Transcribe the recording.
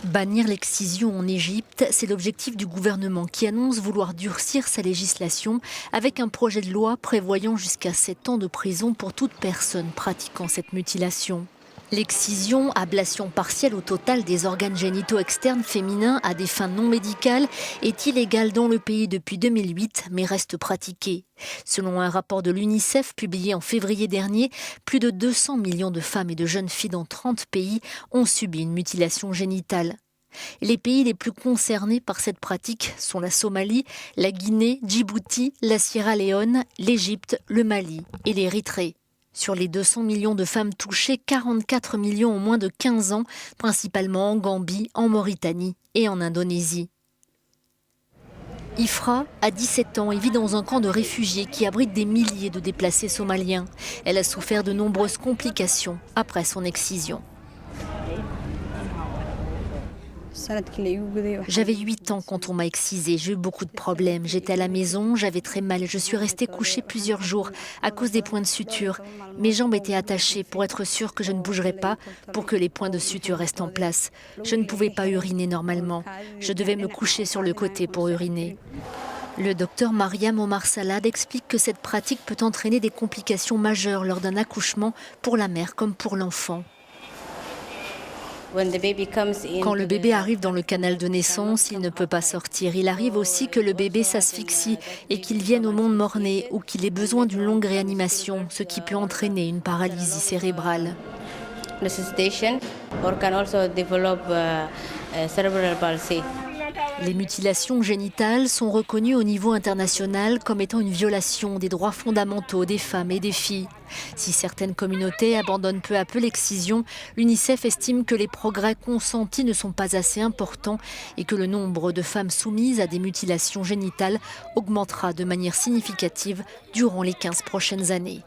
Bannir l'excision en Égypte, c'est l'objectif du gouvernement qui annonce vouloir durcir sa législation avec un projet de loi prévoyant jusqu'à 7 ans de prison pour toute personne pratiquant cette mutilation. L'excision, ablation partielle au total des organes génitaux externes féminins à des fins non médicales, est illégale dans le pays depuis 2008, mais reste pratiquée. Selon un rapport de l'UNICEF publié en février dernier, plus de 200 millions de femmes et de jeunes filles dans 30 pays ont subi une mutilation génitale. Les pays les plus concernés par cette pratique sont la Somalie, la Guinée, Djibouti, la Sierra Leone, l'Égypte, le Mali et l'Érythrée. Sur les 200 millions de femmes touchées, 44 millions ont moins de 15 ans, principalement en Gambie, en Mauritanie et en Indonésie. Ifra a 17 ans et vit dans un camp de réfugiés qui abrite des milliers de déplacés somaliens. Elle a souffert de nombreuses complications après son excision. J'avais 8 ans quand on m'a excisée, j'ai eu beaucoup de problèmes. J'étais à la maison, j'avais très mal. Je suis restée couchée plusieurs jours à cause des points de suture. Mes jambes étaient attachées pour être sûre que je ne bougerais pas, pour que les points de suture restent en place. Je ne pouvais pas uriner normalement. Je devais me coucher sur le côté pour uriner. Le docteur Mariam Omar Salad explique que cette pratique peut entraîner des complications majeures lors d'un accouchement pour la mère comme pour l'enfant. Quand le bébé arrive dans le canal de naissance, il ne peut pas sortir. Il arrive aussi que le bébé s'asphyxie et qu'il vienne au monde mort-né ou qu'il ait besoin d'une longue réanimation, ce qui peut entraîner une paralysie cérébrale. Les mutilations génitales sont reconnues au niveau international comme étant une violation des droits fondamentaux des femmes et des filles. Si certaines communautés abandonnent peu à peu l'excision, l'UNICEF estime que les progrès consentis ne sont pas assez importants et que le nombre de femmes soumises à des mutilations génitales augmentera de manière significative durant les 15 prochaines années.